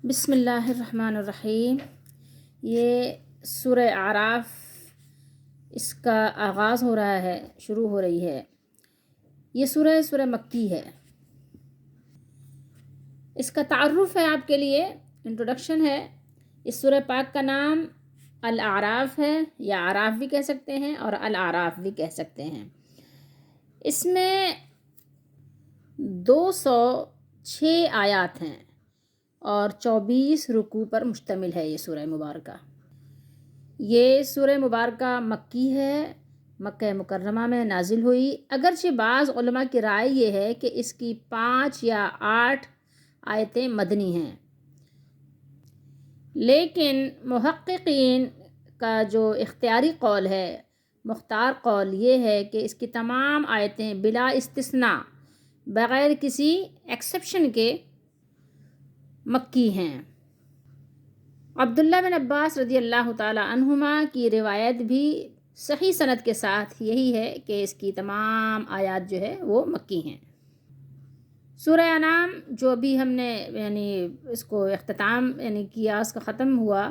بسم اللہ الرحمن الرحیم۔ یہ سورہ اعراف، اس کا آغاز ہو رہا ہے، شروع ہو رہی ہے۔ یہ سورہ مکی ہے۔ اس کا تعارف ہے آپ کے لیے، انٹروڈکشن ہے۔ اس سورہ پاک کا نام الاعراف ہے، یا اعراف بھی کہہ سکتے ہیں اور الاعراف بھی کہہ سکتے ہیں۔ اس میں 206 آیات ہیں اور 24 رکوع پر مشتمل ہے یہ سورہ مبارکہ۔ یہ سورہ مبارکہ مکی ہے، مکہ مکرمہ میں نازل ہوئی، اگرچہ بعض علماء کی رائے یہ ہے کہ اس کی 5 یا 8 آیتیں مدنی ہیں، لیکن محققین کا جو اختیاری قول ہے، مختار قول یہ ہے کہ اس کی تمام آیتیں بلا استثناء، بغیر کسی ایکسیپشن کے مکی ہیں۔ عبداللہ بن عباس رضی اللہ تعالی عنہما کی روایت بھی صحیح سند کے ساتھ یہی ہے کہ اس کی تمام آیات جو ہے وہ مکی ہیں۔ سورہ انعام جو بھی ہم نے اس کو اختتام کیا، اس کا ختم ہوا،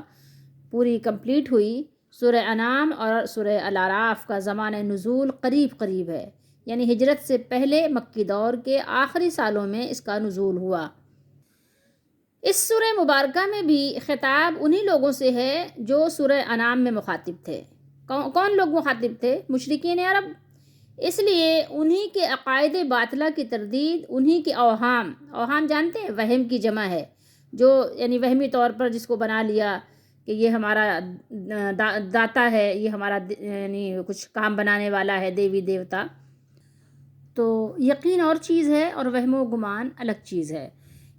پوری کمپلیٹ ہوئی۔ سورہ انعام اور سورہ الاعراف کا زمانہ نزول قریب قریب ہے، یعنی ہجرت سے پہلے مکی دور کے آخری سالوں میں اس کا نزول ہوا۔ اس سورہ مبارکہ میں بھی خطاب انہی لوگوں سے ہے جو سورہ انعام میں مخاطب تھے۔ کون لوگ مخاطب تھے؟ مشرکین عرب۔ اس لیے انہی کے عقائد باطلہ کی تردید، انہی کے اوہام جانتے ہیں؟ وہم کی جمع ہے، جو وہمی طور پر جس کو بنا لیا کہ یہ ہمارا داتا ہے، یہ ہمارا کچھ کام بنانے والا ہے، دیوی دیوتا۔ تو یقین اور چیز ہے اور وہم و گمان الگ چیز ہے۔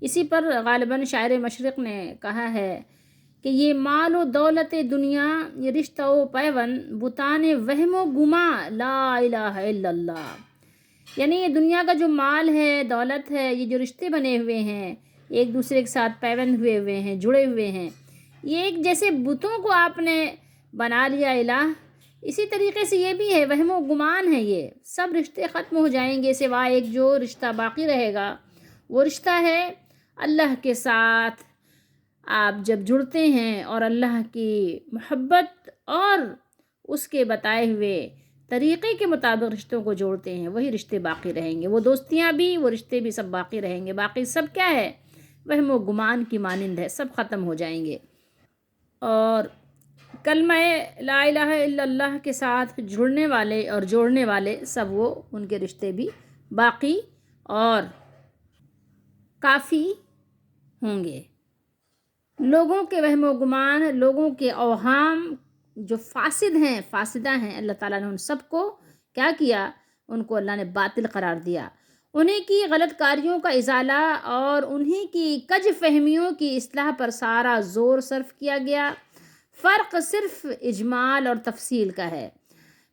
اسی پر غالباً شاعر مشرق نے کہا ہے کہ یہ مال و دولت دنیا، یہ رشتہ و پیون، بتان وہم و گماں، لا الہ الا اللہ۔ یعنی یہ دنیا کا جو مال ہے، دولت ہے، یہ جو رشتے بنے ہوئے ہیں، ایک دوسرے کے ساتھ پیوند ہوئے ہیں، جڑے ہوئے ہیں، یہ ایک جیسے بتوں کو آپ نے بنا لیا الہ، اسی طریقے سے یہ بھی ہے، وہم و گمان ہے۔ یہ سب رشتے ختم ہو جائیں گے، سوائے ایک جو رشتہ باقی رہے گا، وہ رشتہ ہے اللہ کے ساتھ۔ آپ جب جڑتے ہیں اور اللہ کی محبت اور اس کے بتائے ہوئے طریقے کے مطابق رشتوں کو جوڑتے ہیں، وہی رشتے باقی رہیں گے۔ وہ دوستیاں بھی، وہ رشتے بھی سب باقی رہیں گے۔ باقی سب کیا ہے؟ وہم و گمان کی مانند ہے، سب ختم ہو جائیں گے۔ اور کلمہ لا الہ الا اللہ کے ساتھ جڑنے والے اور جوڑنے والے سب، وہ ان کے رشتے بھی باقی اور کافی ہوں گے۔ لوگوں کے وہم و گمان، لوگوں کے اوہام جو فاسد ہیں، فاسدہ ہیں، اللہ تعالیٰ نے ان سب کو کیا کیا؟ ان کو اللہ نے باطل قرار دیا۔ انہی کی غلط کاریوں کا ازالہ اور انہی کی کج فہمیوں کی اصلاح پر سارا زور صرف کیا گیا۔ فرق صرف اجمال اور تفصیل کا ہے۔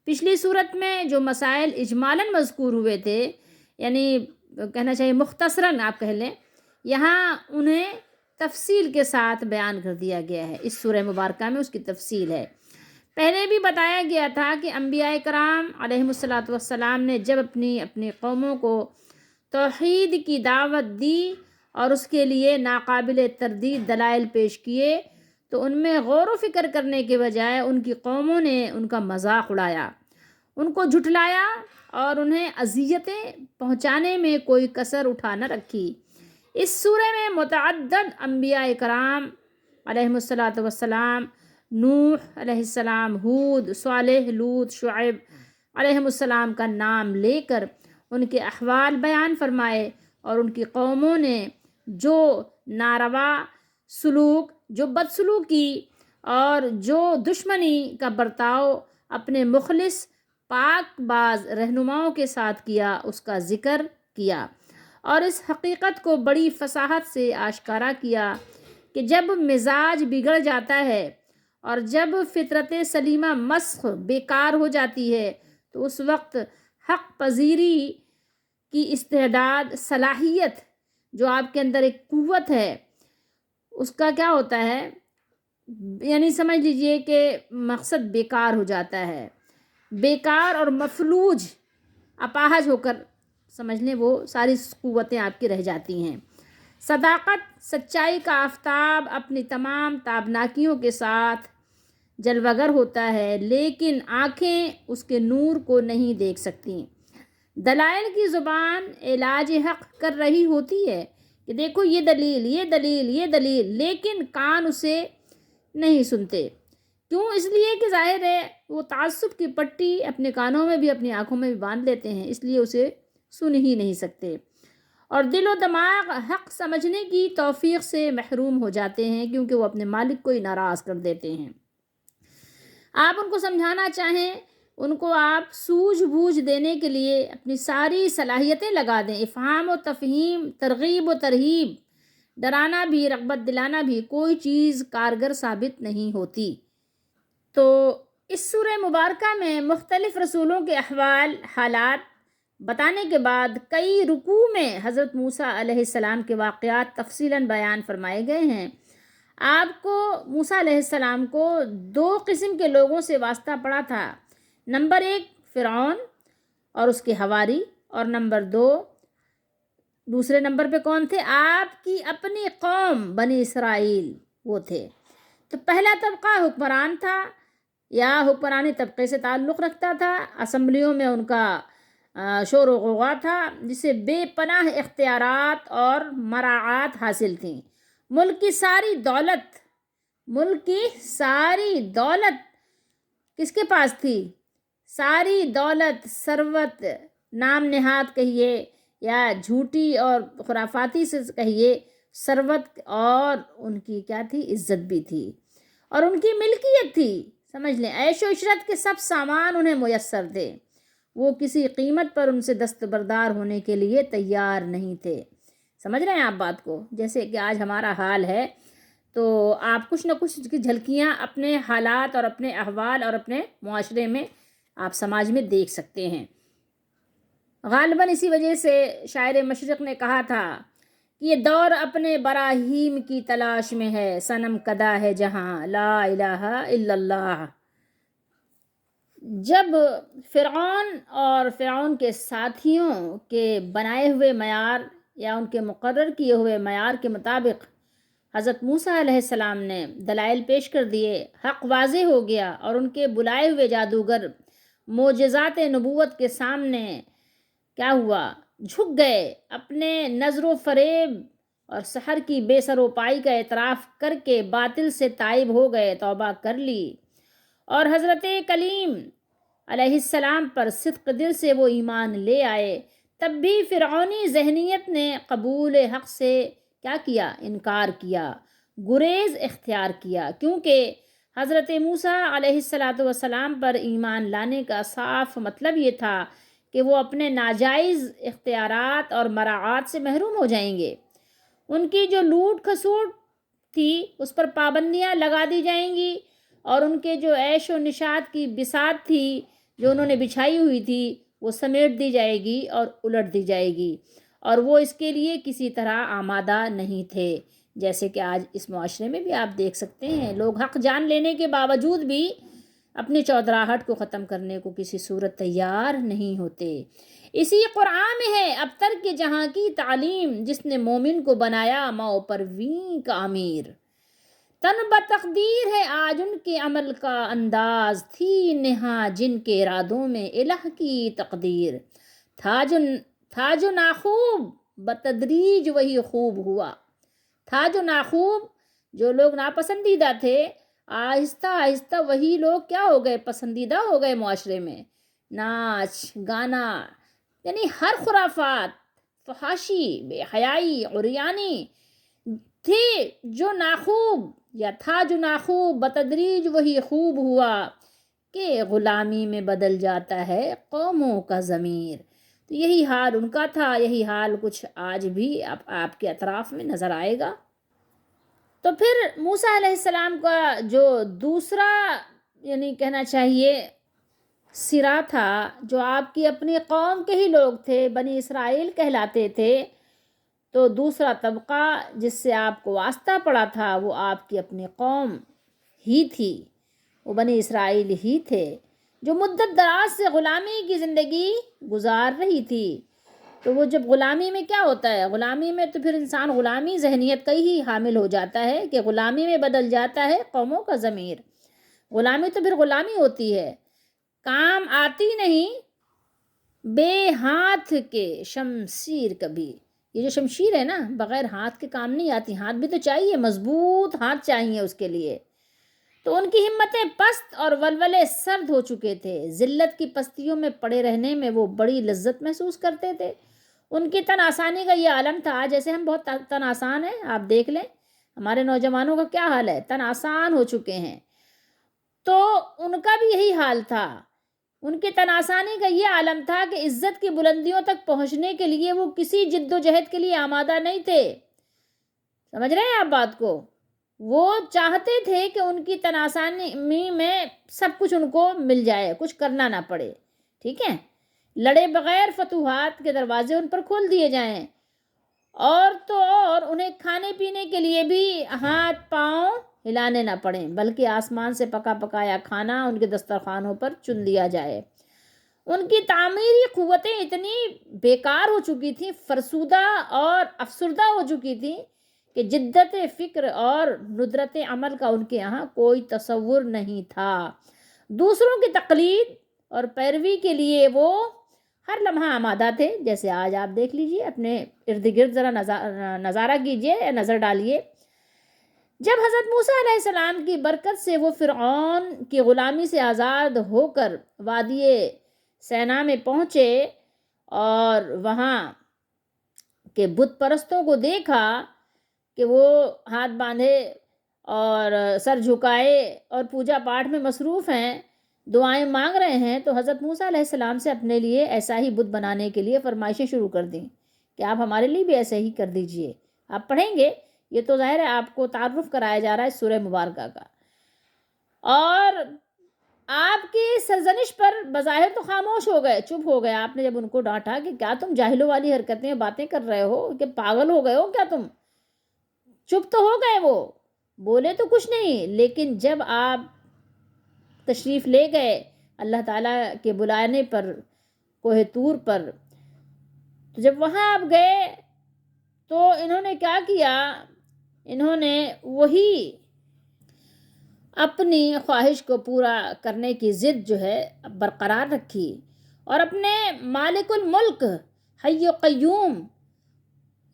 پچھلی صورت میں جو مسائل اجمالاً مذکور ہوئے تھے، کہنا چاہیے مختصراً آپ کہہ لیں، یہاں انہیں تفصیل کے ساتھ بیان کر دیا گیا ہے۔ اس سورہ مبارکہ میں اس کی تفصیل ہے۔ پہلے بھی بتایا گیا تھا کہ انبیاء کرام علیہم الصلاۃ والسلام نے جب اپنی قوموں کو توحید کی دعوت دی اور اس کے لیے ناقابل تردید دلائل پیش کیے، تو ان میں غور و فکر کرنے کے بجائے ان کی قوموں نے ان کا مذاق اڑایا، ان کو جھٹلایا اور انہیں اذیتیں پہنچانے میں کوئی کسر اٹھا نہ رکھی۔ اس سورہ میں متعدد انبیاء کرام علیہم الصلاۃ والسلام، نوح علیہ السلام، ہود، صالح، لوط، شعیب علیہم السلام کا نام لے کر ان کے احوال بیان فرمائے، اور ان کی قوموں نے جو ناروا سلوک، جو بدسلوکی اور جو دشمنی کا برتاؤ اپنے مخلص پاک باز رہنماؤں کے ساتھ کیا، اس کا ذکر کیا، اور اس حقیقت کو بڑی فصاحت سے آشکارا کیا کہ جب مزاج بگڑ جاتا ہے اور جب فطرت سلیمہ مسخ بیکار ہو جاتی ہے، تو اس وقت حق پذیری کی استعداد، صلاحیت، جو آپ کے اندر ایک قوت ہے، اس کا کیا ہوتا ہے؟ سمجھ لیجئے کہ مقصد بیکار ہو جاتا ہے، بیکار اور مفلوج، اپاہج ہو کر، سمجھ لیں وہ ساری قوتیں آپ کی رہ جاتی ہیں۔ صداقت سچائی کا آفتاب اپنی تمام تابناکیوں کے ساتھ جلوگر ہوتا ہے، لیکن آنکھیں اس کے نور کو نہیں دیکھ سکتی۔ دلائل کی زبان علاج حق کر رہی ہوتی ہے کہ دیکھو یہ دلیل، یہ دلیل، یہ دلیل، لیکن کان اسے نہیں سنتے۔ کیوں؟ اس لیے کہ ظاہر ہے وہ تعصب کی پٹی اپنے کانوں میں بھی اپنی آنکھوں میں بھی باندھ لیتے ہیں، اس لیے اسے سن ہی نہیں سکتے، اور دل و دماغ حق سمجھنے کی توفیق سے محروم ہو جاتے ہیں، کیونکہ وہ اپنے مالک کو ہی ناراض کر دیتے ہیں۔ آپ ان کو سمجھانا چاہیں، ان کو آپ سوجھ بوجھ دینے کے لیے اپنی ساری صلاحیتیں لگا دیں، افہام و تفہیم، ترغیب و ترہیب، ڈرانا بھی، رغبت دلانا بھی، کوئی چیز کارگر ثابت نہیں ہوتی۔ تو اس سورہ مبارکہ میں مختلف رسولوں کے احوال، حالات بتانے کے بعد کئی رکوع میں حضرت موسیٰ علیہ السلام کے واقعات تفصیلاً بیان فرمائے گئے ہیں۔ آپ کو موسیٰ علیہ السلام کو 2 قسم کے لوگوں سے واسطہ پڑا تھا۔ نمبر 1 فرعون اور اس کے حواری، اور نمبر 2 دوسرے نمبر پہ کون تھے؟ آپ کی اپنی قوم بنی اسرائیل، وہ تھے۔ تو پہلا طبقہ حکمران تھا یا حکمرانی طبقے سے تعلق رکھتا تھا، اسمبلیوں میں ان کا شور و غوغا تھا، جسے بے پناہ اختیارات اور مراعات حاصل تھیں۔ ملک کی ساری دولت کس کے پاس تھی؟ ساری دولت، ثروت، نام نہاد کہیے یا جھوٹی اور خرافاتی سے کہیے، ثروت، اور ان کی کیا تھی؟ عزت بھی تھی، اور ان کی ملکیت تھی۔ سمجھ لیں، عیش و عشرت کے سب سامان انہیں میسر تھے، وہ کسی قیمت پر ان سے دستبردار ہونے کے لیے تیار نہیں تھے۔ سمجھ رہے ہیں آپ بات کو؟ جیسے کہ آج ہمارا حال ہے، تو آپ کچھ نہ کچھ کی جھلکیاں اپنے حالات اور اپنے احوال اور اپنے معاشرے میں، آپ سماج میں دیکھ سکتے ہیں۔ غالباً اسی وجہ سے شاعر مشرق نے کہا تھا کہ یہ دور اپنے براہیم کی تلاش میں ہے، صنم کدہ ہے جہاں لا الہ الا اللہ۔ جب فرعون اور فرعون کے ساتھیوں کے بنائے ہوئے معیار یا ان کے مقرر کیے ہوئے معیار کے مطابق حضرت موسیٰ علیہ السلام نے دلائل پیش کر دیے، حق واضح ہو گیا، اور ان کے بلائے ہوئے جادوگر معجزات نبوت کے سامنے کیا ہوا؟ جھک گئے، اپنے نظر و فریب اور سحر کی بے سر و پائی کا اعتراف کر کے باطل سے تائب ہو گئے، توبہ کر لی، اور حضرت کلیم علیہ السلام پر صدق دل سے وہ ایمان لے آئے۔ تب بھی فرعونی ذہنیت نے قبول حق سے کیا کیا؟ انکار کیا، گریز اختیار کیا، کیونکہ حضرت موسیٰ علیہ السلام پر ایمان لانے کا صاف مطلب یہ تھا کہ وہ اپنے ناجائز اختیارات اور مراعات سے محروم ہو جائیں گے۔ ان کی جو لوٹ کھسوٹ تھی اس پر پابندیاں لگا دی جائیں گی، اور ان کے جو عیش و نشاط کی بساط تھی جو انہوں نے بچھائی ہوئی تھی وہ سمیٹ دی جائے گی اور الٹ دی جائے گی، اور وہ اس کے لیے کسی طرح آمادہ نہیں تھے۔ جیسے کہ آج اس معاشرے میں بھی آپ دیکھ سکتے ہیں، لوگ حق جان لینے کے باوجود بھی اپنی چودراہٹ کو ختم کرنے کو کسی صورت تیار نہیں ہوتے۔ اسی قرآن میں ہے ابتر کے جہاں کی تعلیم، جس نے مومن کو بنایا ماؤ پرویں کا امیر۔ تن بتقدیر ہے آج ان کے عمل کا انداز، تھی نہا جن کے ارادوں میں الہ کی تقدیر۔ تھا جو ناخوب بتدریج وہی خوب ہوا۔ تھا جو ناخوب، جو لوگ ناپسندیدہ تھے، آہستہ آہستہ وہی لوگ کیا ہو گئے؟ پسندیدہ ہو گئے معاشرے میں۔ ناچ گانا، یعنی ہر خرافات، فحاشی، بے حیائی، عریانی تھے جو ناخوب، یا تھا جو ناخوب بتدریج وہی خوب ہوا، کہ غلامی میں بدل جاتا ہے قوموں کا ضمیر۔ تو یہی حال ان کا تھا، یہی حال کچھ آج بھی آپ کے اطراف میں نظر آئے گا۔ تو پھر موسیٰ علیہ السلام کا جو دوسرا یعنی کہنا چاہیے سرا تھا، جو آپ کی اپنی قوم کے ہی لوگ تھے، بنی اسرائیل کہلاتے تھے، تو دوسرا طبقہ جس سے آپ کو واسطہ پڑا تھا وہ آپ کی اپنی قوم ہی تھی، وہ بنی اسرائیل ہی تھے، جو مدت دراز سے غلامی کی زندگی گزار رہی تھی۔ تو وہ جب غلامی میں کیا ہوتا ہے، غلامی میں تو پھر انسان غلامی ذہنیت کا ہی حامل ہو جاتا ہے کہ غلامی میں بدل جاتا ہے قوموں کا ضمیر. غلامی تو پھر غلامی ہوتی ہے، کام آتی نہیں بے ہاتھ کے شمشیر کبھی. یہ جو شمشیر ہے نا، بغیر ہاتھ کے کام نہیں آتی، ہاتھ بھی تو چاہیے، مضبوط ہاتھ چاہیے اس کے لیے. تو ان کی ہمتیں پست اور ولولے سرد ہو چکے تھے. ذلت کی پستیوں میں پڑے رہنے میں وہ بڑی لذت محسوس کرتے تھے. ان کی تن آسانی کا یہ عالم تھا. جیسے ہم بہت تن آسان ہیں، آپ دیکھ لیں ہمارے نوجوانوں کا کیا حال ہے، تن آسان ہو چکے ہیں. تو ان کا بھی یہی حال تھا. ان کے تن آسانی کا یہ عالم تھا کہ عزت کی بلندیوں تک پہنچنے کے لیے وہ کسی جد و جہد کے لیے آمادہ نہیں تھے. سمجھ رہے ہیں آپ بات کو؟ وہ چاہتے تھے کہ ان کی تن آسانی میں سب کچھ ان کو مل جائے، کچھ کرنا نہ پڑے. ٹھیک ہے، لڑے بغیر فتوحات کے دروازے ان پر کھول دیے جائیں، اور تو اور انہیں کھانے پینے کے لیے بھی ہاتھ پاؤں ہلانے نہ پڑیں، بلکہ آسمان سے پکا پکایا کھانا ان کے دسترخوانوں پر چن لیا جائے. ان کی تعمیری قوتیں اتنی بیکار ہو چکی تھیں، فرسودہ اور افسردہ ہو چکی تھیں کہ جدت فکر اور ندرت عمل کا ان کے یہاں کوئی تصور نہیں تھا. دوسروں کی تقلید اور پیروی کے لیے وہ ہر لمحہ آمادہ تھے. جیسے آج آپ دیکھ لیجئے، اپنے ارد گرد ذرا نظارہ کیجئے، نظر ڈالیے. جب حضرت موسیٰ علیہ السلام کی برکت سے وہ فرعون کی غلامی سے آزاد ہو کر وادی سینا میں پہنچے اور وہاں کے بت پرستوں کو دیکھا کہ وہ ہاتھ باندھے اور سر جھکائے اور پوجا پاٹ میں مصروف ہیں، دعائیں مانگ رہے ہیں، تو حضرت موسیٰ علیہ السلام سے اپنے لیے ایسا ہی بت بنانے کے لیے فرمائشیں شروع کر دیں کہ آپ ہمارے لیے بھی ایسا ہی کر دیجئے. آپ پڑھیں گے، یہ تو ظاہر ہے آپ کو تعارف کرایا جا رہا ہے سورہ مبارکہ کا. اور آپ کی سرزنش پر بظاہر تو خاموش ہو گئے، چپ ہو گئے. آپ نے جب ان کو ڈانٹا کہ کیا تم جاہلوں والی حرکتیں باتیں کر رہے ہو، کہ پاگل ہو گئے ہو کیا تم، چپ تو ہو گئے. وہ بولے تو کچھ نہیں، لیکن جب آپ تشریف لے گئے اللہ تعالیٰ کے بلانے پر کوہ طور پر، تو جب وہاں آپ گئے تو انہوں نے کیا کیا، انہوں نے وہی اپنی خواہش کو پورا کرنے کی ضد جو ہے برقرار رکھی، اور اپنے مالک الملک حی و قیوم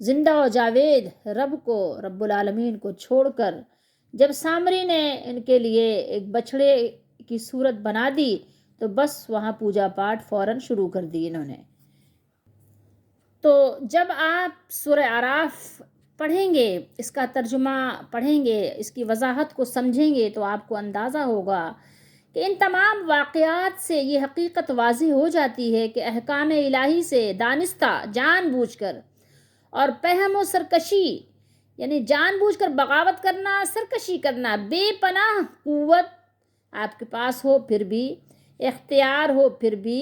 زندہ و جاوید رب کو، رب العالمین کو چھوڑ کر جب سامری نے ان کے لیے ایک بچھڑے کی صورت بنا دی، تو بس وہاں پوجا پاٹ فوراً شروع کر دی انہوں نے. تو جب آپ سورہ اعراف پڑھیں گے، اس کا ترجمہ پڑھیں گے، اس کی وضاحت کو سمجھیں گے، تو آپ کو اندازہ ہوگا کہ ان تمام واقعات سے یہ حقیقت واضح ہو جاتی ہے کہ احکام الہی سے دانستہ جان بوجھ کر اور پہم و سرکشی، یعنی جان بوجھ کر بغاوت کرنا، سرکشی کرنا، بے پناہ قوت آپ کے پاس ہو پھر بھی، اختیار ہو پھر بھی